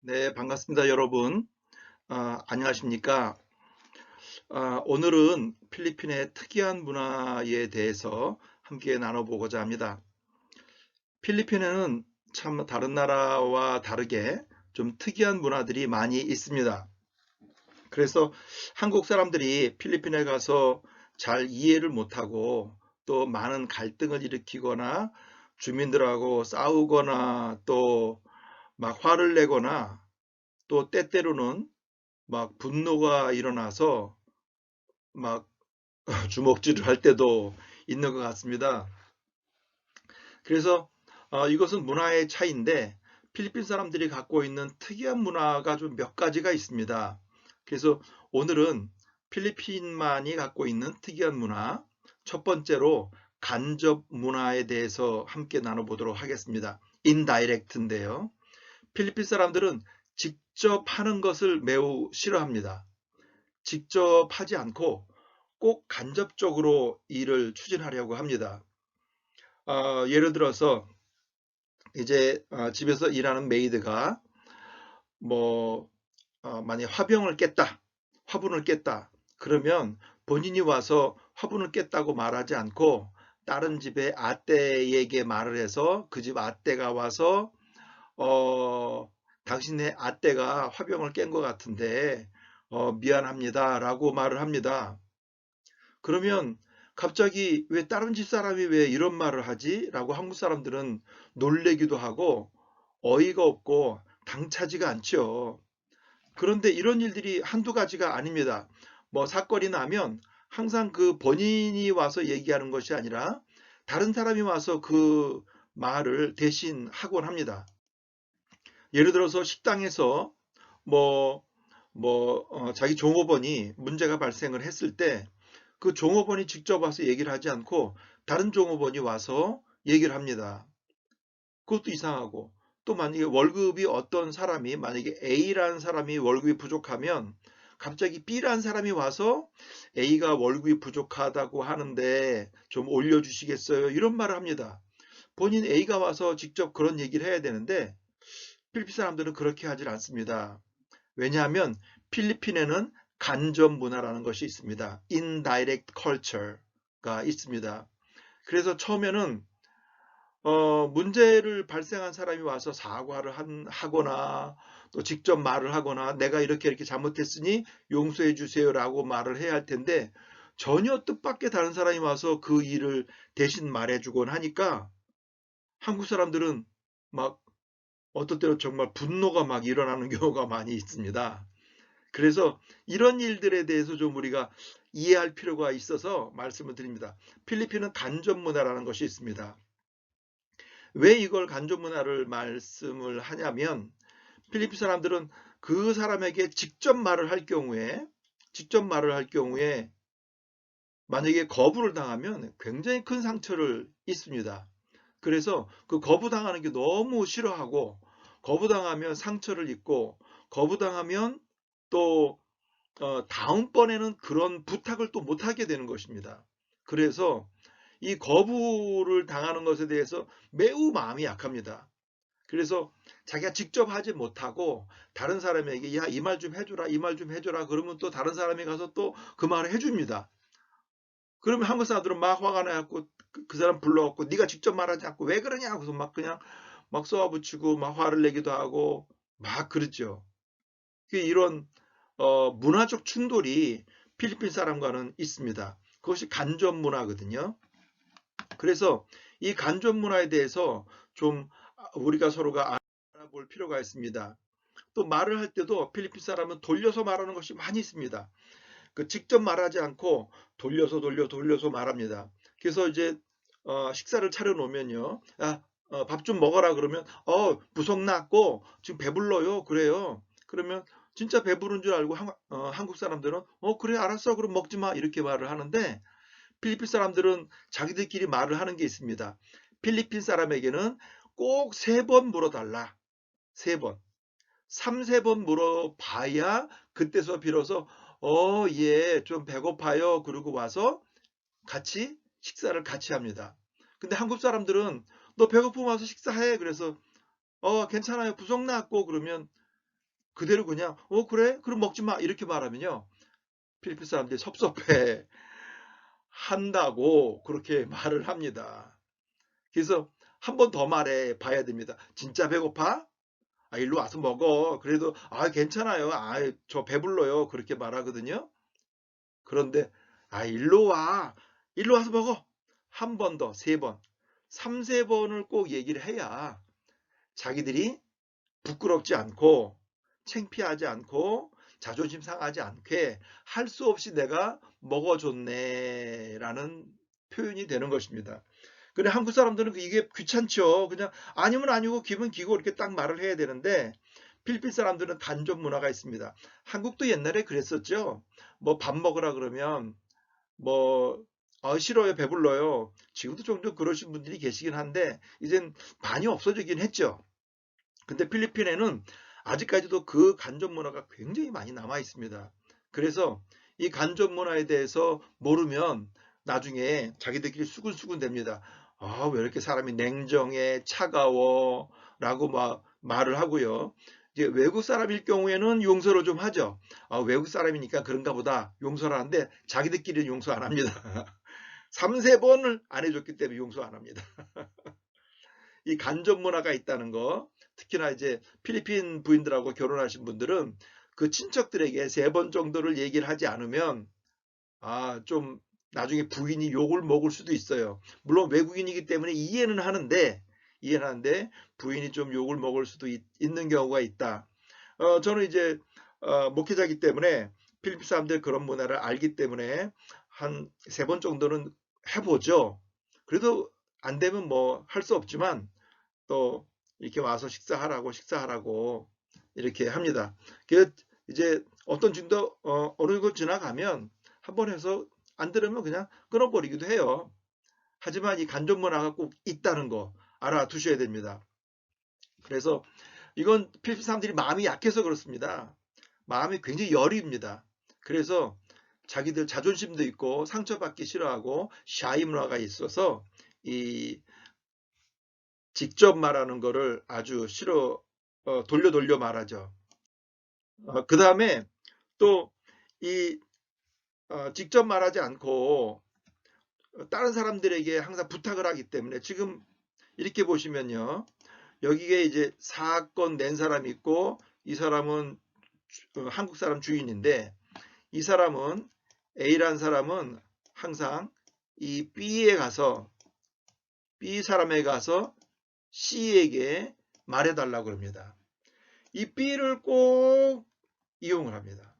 네, 반갑습니다, 여러분. 안녕하십니까? 오늘은 필리핀의 특이한 문화에 대해서 함께 나눠보고자 합니다. 필리핀에는 참 다른 나라와 다르게 좀 특이한 문화들이 많이 있습니다. 그래서 한국 사람들이 필리핀에 가서 잘 이해를 못하고 또 많은 갈등을 일으키거나 주민들하고 싸우거나 또 막 화를 내거나 또 때때로는 막 분노가 일어나서 막 주먹질을 할 때도 있는 것 같습니다. 그래서 이것은 문화의 차이인데 필리핀 사람들이 갖고 있는 특이한 문화가 좀 몇 가지가 있습니다. 그래서 오늘은 필리핀만이 갖고 있는 특이한 문화, 첫 번째로 간접 문화에 대해서 함께 나눠보도록 하겠습니다. 인다이렉트인데요. 필리핀 사람들은 직접 하는 것을 매우 싫어합니다. 직접 하지 않고 꼭 간접적으로 일을 추진하려고 합니다. 예를 들어서 이제 집에서 일하는 메이드가 뭐 만약 화병을 깼다, 화분을 깼다. 그러면 본인이 와서 화분을 깼다고 말하지 않고 다른 집의 아떼에게 말을 해서 그 집 아떼가 와서 당신의 아떼가 화병을 깬 것 같은데 미안합니다라고 말을 합니다. 그러면 갑자기 왜 다른 집 사람이 왜 이런 말을 하지? 라고 한국 사람들은 놀래기도 하고 어이가 없고 당차지가 않죠. 그런데 이런 일들이 한두 가지가 아닙니다. 뭐 사건이 나면 항상 그 본인이 와서 얘기하는 것이 아니라 다른 사람이 와서 그 말을 대신 하곤 합니다. 예를 들어서 식당에서 뭐, 자기 종업원이 문제가 발생을 했을 때 그 종업원이 직접 와서 얘기를 하지 않고 다른 종업원이 와서 얘기를 합니다. 그것도 이상하고 또 만약에 월급이 어떤 사람이 만약에 A라는 사람이 월급이 부족하면 갑자기 B라는 사람이 와서 A가 월급이 부족하다고 하는데 좀 올려주시겠어요? 이런 말을 합니다. 본인 A가 와서 직접 그런 얘기를 해야 되는데 필리핀 사람들은 그렇게 하질 않습니다. 왜냐하면 필리핀에는 간접 문화라는 것이 있습니다. indirect culture가 있습니다. 그래서 처음에는 문제를 발생한 사람이 와서 사과를 하거나 또 직접 말을 하거나 내가 이렇게 잘못했으니 용서해 주세요라고 말을 해야 할 텐데 전혀 뜻밖의 다른 사람이 와서 그 일을 대신 말해주곤 하니까 한국 사람들은 막 어떨 때는 정말 분노가 막 일어나는 경우가 많이 있습니다. 그래서 이런 일들에 대해서 좀 우리가 이해할 필요가 있어서 말씀을 드립니다. 필리핀은 간접 문화라는 것이 있습니다. 왜 이걸 간접 문화를 말씀을 하냐면 필리핀 사람들은 그 사람에게 직접 말을 할 경우에 만약에 거부를 당하면 굉장히 큰 상처를 입습니다. 그래서 그 거부당하는 게 너무 싫어하고 거부당하면 상처를 입고 거부당하면 또 다음번에는 그런 부탁을 또 못하게 되는 것입니다. 그래서 이 거부를 당하는 것에 대해서 매우 마음이 약합니다. 그래서 자기가 직접 하지 못하고 다른 사람에게 야, 이 말 좀 해줘라, 이 말 좀 해줘라. 그러면 또 다른 사람이 가서 또 그 말을 해줍니다. 그러면 한국 사람들은 막 화가 나갖고 그 사람 불러갖고 네가 직접 말하지 않고 왜 그러냐 고서 막 그냥 막 쏘아붙이고 막 화를 내기도 하고 막 그러죠. 이런 문화적 충돌이 필리핀 사람과는 있습니다. 그것이 간접 문화거든요. 그래서 이 간접 문화에 대해서 좀 우리가 서로가 알아볼 필요가 있습니다. 또 말을 할 때도 필리핀 사람은 돌려서 말하는 것이 많이 있습니다. 그 직접 말하지 않고 돌려서 말합니다. 그래서 이제 식사를 차려 놓으면요. 밥 좀 먹어라 그러면 부속 났고 지금 배불러요. 그래요. 그러면 진짜 배부른 줄 알고 한국 사람들은 그래 알았어 그럼 먹지 마 이렇게 말을 하는데 필리핀 사람들은 자기들끼리 말을 하는 게 있습니다. 필리핀 사람에게는 꼭 3번 물어달라. 3번. 3, 4번 물어봐야 그때서 비로소 예, 좀 배고파요. 그러고 와서 같이 식사를 같이 합니다. 근데 한국 사람들은 너 배고프면 와서 식사해. 그래서 괜찮아요. 부속 났고 그러면 그대로 그냥 그래? 그럼 먹지 마. 이렇게 말하면요. 필리핀 사람들이 섭섭해 한다고 그렇게 말을 합니다. 그래서 한 번 더 말해 봐야 됩니다. 진짜 배고파? 일로 와서 먹어. 그래도 괜찮아요. 저 배불러요. 그렇게 말하거든요. 그런데 일로 와. 일로 와서 먹어. 한 번 더, 세 번, 3-4 번을 꼭 얘기를 해야 자기들이 부끄럽지 않고 창피하지 않고 자존심 상하지 않게 할 수 없이 내가 먹어줬네 라는 표현이 되는 것입니다. 근데 한국 사람들은 이게 귀찮죠. 그냥 아니면 아니고 기분 기고 이렇게 딱 말을 해야 되는데 필리핀 사람들은 간접 문화가 있습니다. 한국도 옛날에 그랬었죠. 뭐 밥 먹으라 그러면 뭐 싫어요, 배불러요. 지금도 종종 그러신 분들이 계시긴 한데 이젠 많이 없어지긴 했죠. 근데 필리핀에는 아직까지도 그 간접 문화가 굉장히 많이 남아 있습니다. 그래서 이 간접 문화에 대해서 모르면 나중에 자기들끼리 수근수근 됩니다. 왜 이렇게 사람이 냉정해, 차가워 라고 막 말을 하고요. 이제 외국 사람일 경우에는 용서를 좀 하죠. 외국 사람이니까 그런가 보다 용서를 하는데 자기들끼리는 용서 안 합니다. 3-4 번을 안 해줬기 때문에 용서 안 합니다. 이 간접 문화가 있다는 거, 특히나 이제 필리핀 부인들하고 결혼하신 분들은 그 친척들에게 3번 정도를 얘기를 하지 않으면 좀 나중에 부인이 욕을 먹을 수도 있어요. 물론 외국인이기 때문에 이해는 하는데 부인이 좀 욕을 먹을 수도 있는 경우가 있다. 저는 이제 목회자이기 때문에 필리핀 사람들 그런 문화를 알기 때문에 한 3번 정도는 해보죠. 그래도 안 되면 뭐 할 수 없지만 또 이렇게 와서 식사하라고 이렇게 합니다. 그 이제 어떤 정도 어느 정도 지나가면 한 번 해서 안 들으면 그냥 끊어버리기도 해요. 하지만 이 간접 문화가 꼭 있다는 거 알아두셔야 됩니다. 그래서 이건 필리핀 사람들이 마음이 약해서 그렇습니다. 마음이 굉장히 여립니다. 그래서 자기들 자존심도 있고 상처받기 싫어하고 샤이 문화가 있어서 이 직접 말하는 거를 아주 싫어 돌려 말하죠. 그 다음에 또 이 직접 말하지 않고 다른 사람들에게 항상 부탁을 하기 때문에 지금 이렇게 보시면요. 여기에 이제 사건 낸 사람이 있고 이 사람은 한국 사람 주인인데 이 사람은 A라는 사람은 항상 이 B에 가서 B 사람에 가서 C에게 말해달라고 합니다. 이 B를 꼭 이용을 합니다.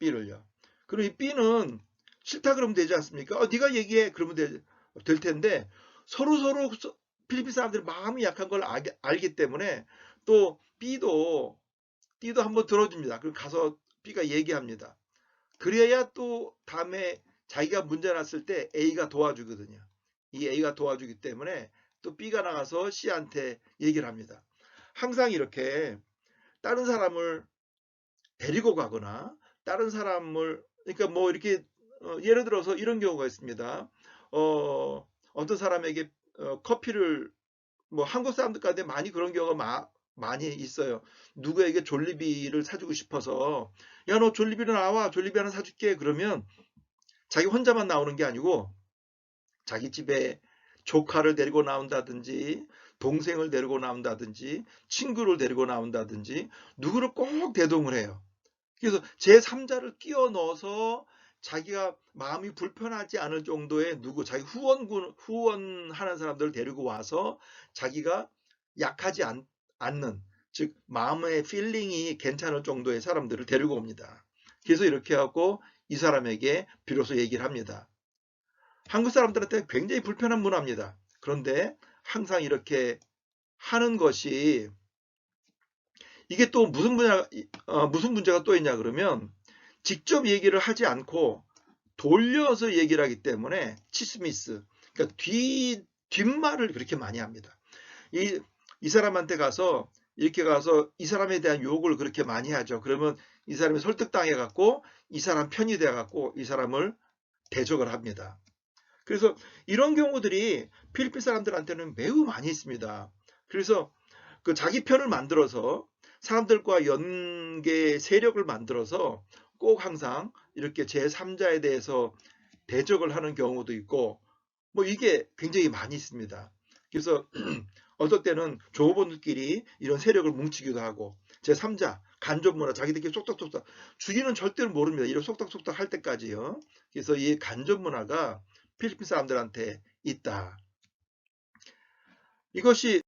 B를요. 그럼 이 B는 싫다 그러면 되지 않습니까? 네가 얘기해 그러면 될 텐데 서로 필리핀 사람들이 마음이 약한 걸 알기 때문에 또 B도 한번 들어줍니다. 그럼 가서 B가 얘기합니다. 그래야 또 다음에 자기가 문제 났을 때 A가 도와주거든요. 이 A가 도와주기 때문에 또 B가 나가서 C한테 얘기를 합니다. 항상 이렇게 다른 사람을 데리고 가거나 다른 사람을 그러니까 뭐 이렇게 예를 들어서 이런 경우가 있습니다. 어떤 사람에게 커피를 뭐 한국 사람들 가운데 많이 그런 경우가 많이 있어요. 누구에게 졸리비를 사주고 싶어서 야 너 졸리비로 나와 졸리비 하나 사줄게 그러면 자기 혼자만 나오는 게 아니고 자기 집에 조카를 데리고 나온다든지 동생을 데리고 나온다든지 친구를 데리고 나온다든지 누구를 꼭 대동을 해요. 그래서 제3자를 끼워 넣어서 자기가 마음이 불편하지 않을 정도의 자기 후원하는 사람들을 데리고 와서 자기가 약하지 않는, 즉 마음의 필링이 괜찮을 정도의 사람들을 데리고 옵니다. 그래서 이렇게 하고 이 사람에게 비로소 얘기를 합니다. 한국 사람들한테 굉장히 불편한 문화입니다. 그런데 항상 이렇게 하는 것이 이게 또 무슨 문제가 또 있냐 그러면 직접 얘기를 하지 않고 돌려서 얘기를 하기 때문에 치스미스, 그러니까 뒷말을 그렇게 많이 합니다. 이 사람한테 가서 이렇게 가서 이 사람에 대한 욕을 그렇게 많이 하죠. 그러면 이 사람이 설득당해 갖고 이 사람 편이 돼 갖고 이 사람을 대적을 합니다. 그래서 이런 경우들이 필리핀 사람들한테는 매우 많이 있습니다. 그래서 그 자기 편을 만들어서 사람들과 연계 세력을 만들어서 꼭 항상 이렇게 제3자에 대해서 대적을 하는 경우도 있고, 뭐 이게 굉장히 많이 있습니다. 그래서 어떨 때는 종업원들끼리 이런 세력을 뭉치기도 하고, 제3자 간접 문화, 자기들끼리 쏙쏙쏙쏙, 주인은 절대로 모릅니다. 이런 쏙쏙쏙쏙 할 때까지요. 그래서 이 간접 문화가 필리핀 사람들한테 있다. 이것이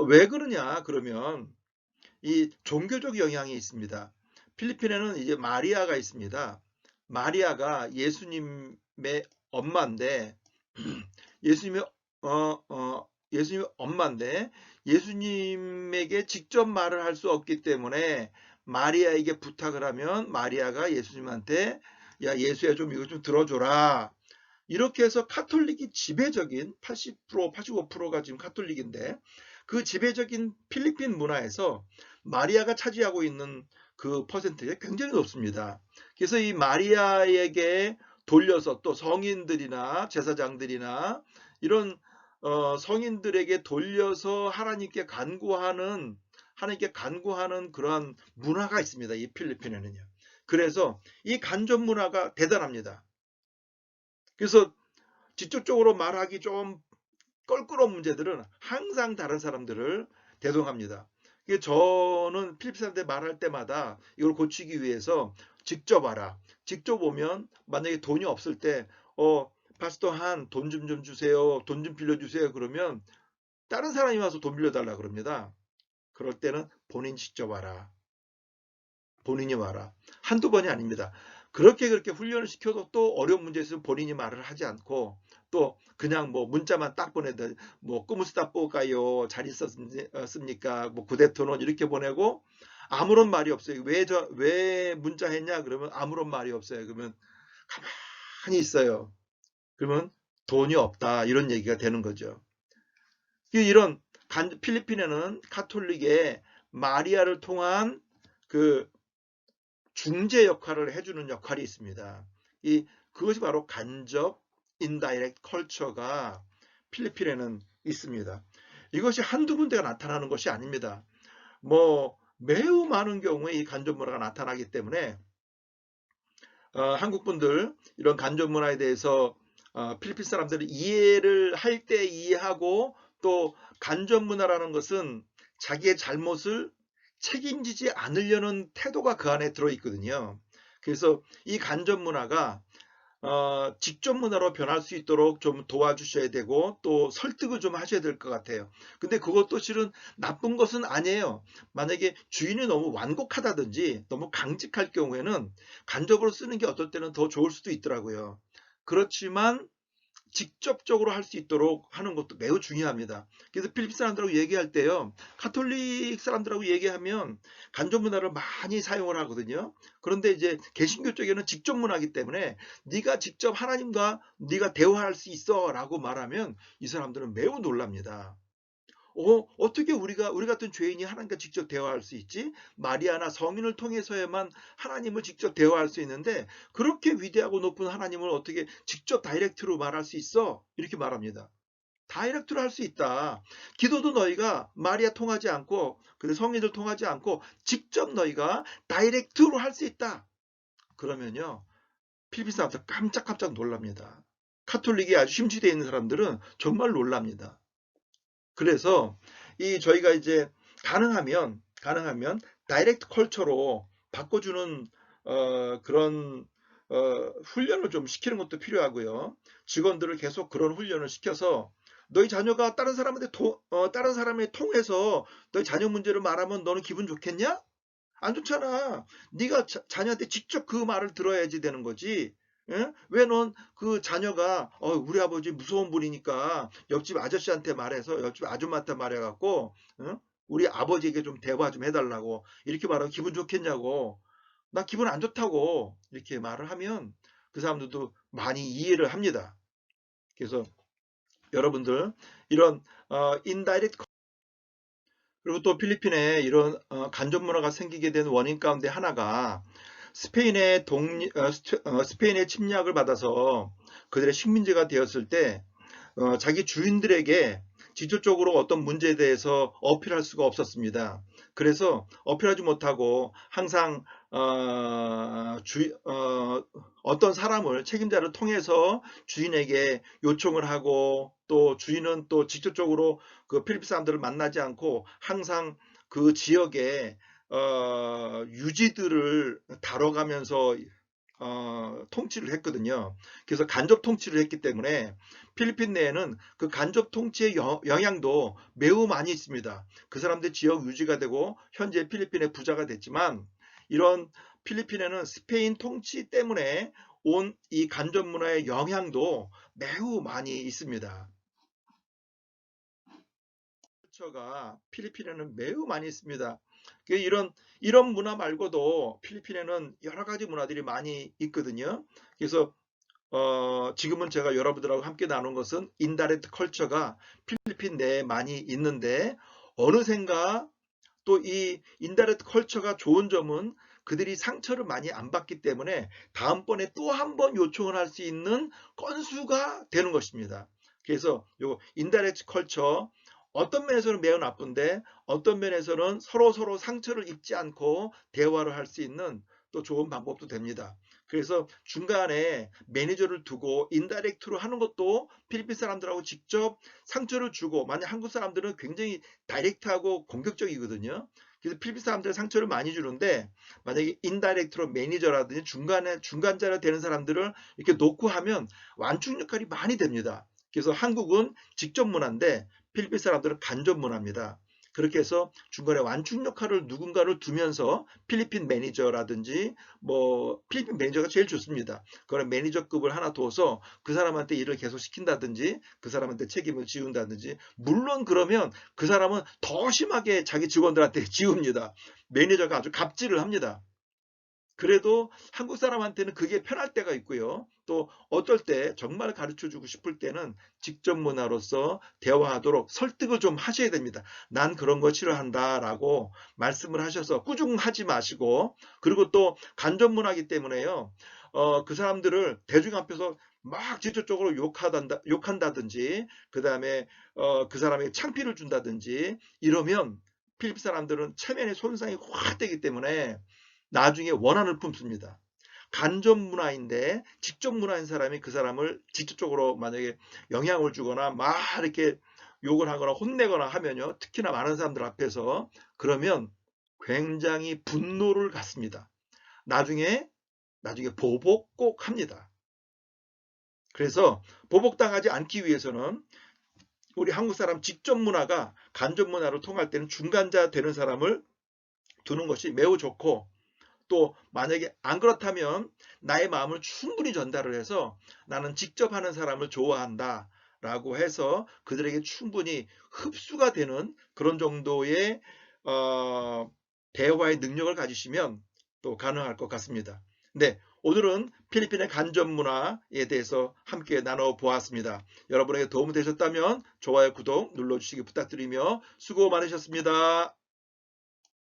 왜 그러냐 그러면 이 종교적 영향이 있습니다. 필리핀에는 이제 마리아가 있습니다. 마리아가 예수님의 엄마인데 예수님의 예수님의 엄마인데 예수님에게 직접 말을 할 수 없기 때문에 마리아에게 부탁을 하면 마리아가 예수님한테 야 예수야 좀 이거 좀 들어줘라. 이렇게 해서 카톨릭이 지배적인 80%, 85%가 지금 카톨릭인데 그 지배적인 필리핀 문화에서 마리아가 차지하고 있는 그 퍼센트가 굉장히 높습니다. 그래서 이 마리아에게 돌려서 또 성인들이나 제사장들이나 이런 성인들에게 돌려서 하나님께 간구하는 그러한 문화가 있습니다. 이 필리핀에는요. 그래서 이 간접 문화가 대단합니다. 그래서 직접적으로 말하기 좀 껄끄러운 문제들은 항상 다른 사람들을 대동합니다. 저는 필리핀 사람들 말할 때마다 이걸 고치기 위해서 직접 알아. 직접 오면 만약에 돈이 없을 때 파스토 한 돈 좀 주세요. 돈 좀 빌려주세요. 그러면 다른 사람이 와서 돈 빌려달라 그럽니다. 그럴 때는 본인 직접 와라. 본인이 와라. 한두 번이 아닙니다. 그렇게 훈련을 시켜도 또 어려운 문제 있으면 본인이 말을 하지 않고 또 그냥 뭐 문자만 딱 보내다 뭐 꾸무스다 뽀가요 잘 있었습니까 뭐 구대토론 이렇게 보내고 아무런 말이 없어요. 왜 문자했냐 그러면 아무런 말이 없어요. 그러면 가만히 있어요. 그러면 돈이 없다 이런 얘기가 되는 거죠. 이런 필리핀에는 카톨릭의 마리아를 통한 그 중재 역할을 해주는 역할이 있습니다. 그것이 바로 간접 인다이렉트 컬처가 필리핀에는 있습니다. 이것이 한두 군데가 나타나는 것이 아닙니다. 뭐 매우 많은 경우에 이 간접 문화가 나타나기 때문에 한국 분들 이런 간접 문화에 대해서 필리핀 사람들을 이해를 할 때 이해하고 또 간접 문화라는 것은 자기의 잘못을 책임지지 않으려는 태도가 그 안에 들어있거든요. 그래서 이 간접 문화가 직접 문화로 변할 수 있도록 좀 도와주셔야 되고 또 설득을 좀 하셔야 될 것 같아요. 근데 그것도 실은 나쁜 것은 아니에요. 만약에 주인이 너무 완곡하다든지 너무 강직할 경우에는 간접으로 쓰는 게 어떨 때는 더 좋을 수도 있더라고요. 그렇지만 직접적으로 할 수 있도록 하는 것도 매우 중요합니다. 그래서 필리핀 사람들하고 얘기할 때요. 카톨릭 사람들하고 얘기하면 간접 문화를 많이 사용을 하거든요. 그런데 이제 개신교 쪽에는 직접 문화이기 때문에 네가 직접 하나님과 네가 대화할 수 있어 라고 말하면 이 사람들은 매우 놀랍니다. 어떻게 우리 같은 죄인이 하나님과 직접 대화할 수 있지? 마리아나 성인을 통해서야만 하나님을 직접 대화할 수 있는데 그렇게 위대하고 높은 하나님을 어떻게 직접 다이렉트로 말할 수 있어? 이렇게 말합니다. 다이렉트로 할 수 있다. 기도도 너희가 마리아 통하지 않고 성인들 통하지 않고 직접 너희가 다이렉트로 할 수 있다. 그러면요. 필리핀 사람들 깜짝깜짝 놀랍니다. 카톨릭이 아주 심취되어 있는 사람들은 정말 놀랍니다. 그래서 저희가 이제 가능하면 다이렉트 컬처로 바꿔주는 그런 훈련을 좀 시키는 것도 필요하고요. 직원들을 계속 그런 훈련을 시켜서 너희 자녀가 다른 사람에 통해서 너희 자녀 문제를 말하면 너는 기분 좋겠냐? 안 좋잖아. 네가 자녀한테 직접 그 말을 들어야지 되는 거지. 왜 넌 그 자녀가 우리 아버지 무서운 분이니까 옆집 아저씨한테 말해서 옆집 아줌마한테 말해갖고 우리 아버지에게 좀 대화 좀 해달라고 이렇게 말하면 기분 좋겠냐고. 나 기분 안 좋다고 이렇게 말을 하면 그 사람들도 많이 이해를 합니다. 그래서 여러분들 이런 인다이렉트 그리고 또 필리핀에 이런 간접 문화가 생기게 된 원인 가운데 하나가 스페인의 스페인의 침략을 받아서 그들의 식민지가 되었을 때 자기 주인들에게 직접적으로 어떤 문제에 대해서 어필할 수가 없었습니다. 그래서 어필하지 못하고 항상 어떤 사람을 책임자를 통해서 주인에게 요청을 하고 또 주인은 또 직접적으로 그 필리핀 사람들을 만나지 않고 항상 그 지역에 유지들을 다뤄가면서 통치를 했거든요. 그래서 간접 통치를 했기 때문에 필리핀 내에는 그 간접 통치의 영향도 매우 많이 있습니다. 그 사람들 지역 유지가 되고 현재 필리핀의 부자가 됐지만 이런 필리핀에는 스페인 통치 때문에 온 이 간접 문화의 영향도 매우 많이 있습니다. 가 필리핀에는 매우 많이 있습니다. 이런 문화 말고도 필리핀에는 여러 가지 문화들이 많이 있거든요. 그래서 지금은 제가 여러분들하고 함께 나눈 것은 인다이렉트 컬처가 필리핀 내에 많이 있는데 어느샌가 또 이 인다이렉트 컬처가 좋은 점은 그들이 상처를 많이 안 받기 때문에 다음번에 또 한 번 요청을 할 수 있는 건수가 되는 것입니다. 그래서 요 인다이렉트 컬처 어떤 면에서는 매우 나쁜데 어떤 면에서는 서로 상처를 입지 않고 대화를 할 수 있는 또 좋은 방법도 됩니다. 그래서 중간에 매니저를 두고 인다이렉트로 하는 것도 필리핀 사람들하고 직접 상처를 주고, 만약 한국 사람들은 굉장히 다이렉트하고 공격적이거든요. 그래서 필리핀 사람들은 상처를 많이 주는데 만약에 인다이렉트로 매니저라든지 중간자가 되는 사람들을 이렇게 놓고 하면 완충 역할이 많이 됩니다. 그래서 한국은 직접 문화인데 필리핀 사람들은 간접 문화입니다. 그렇게 해서 중간에 완충 역할을 누군가를 두면서 필리핀 매니저라든지 뭐 필리핀 매니저가 제일 좋습니다. 그런 매니저급을 하나 둬서 그 사람한테 일을 계속 시킨다든지 그 사람한테 책임을 지운다든지, 물론 그러면 그 사람은 더 심하게 자기 직원들한테 지웁니다. 매니저가 아주 갑질을 합니다. 그래도 한국 사람한테는 그게 편할 때가 있고요. 또 어떨 때 정말 가르쳐 주고 싶을 때는 직접 문화로서 대화하도록 설득을 좀 하셔야 됩니다. 난 그런 거 싫어한다 라고 말씀을 하셔서 꾸중하지 마시고, 그리고 또 간접 문화이기 때문에요. 그 사람들을 대중 앞에서 막 직접적으로 욕한다든지 그 다음에 그 사람에게 창피를 준다든지 이러면 필리핀 사람들은 체면의 손상이 확 되기 때문에 나중에 원한을 품습니다. 간접 문화인데 직접 문화인 사람이 그 사람을 직접적으로 만약에 영향을 주거나 막 이렇게 욕을 하거나 혼내거나 하면요, 특히나 많은 사람들 앞에서 그러면 굉장히 분노를 갖습니다. 나중에 보복 꼭 합니다. 그래서 보복당하지 않기 위해서는 우리 한국 사람 직접 문화가 간접 문화로 통할 때는 중간자 되는 사람을 두는 것이 매우 좋고, 또 만약에 안 그렇다면 나의 마음을 충분히 전달을 해서 나는 직접 하는 사람을 좋아한다 라고 해서 그들에게 충분히 흡수가 되는 그런 정도의 대화의 능력을 가지시면 또 가능할 것 같습니다. 네, 오늘은 필리핀의 간접 문화에 대해서 함께 나눠보았습니다. 여러분에게 도움이 되셨다면 좋아요, 구독 눌러주시기 부탁드리며 수고 많으셨습니다.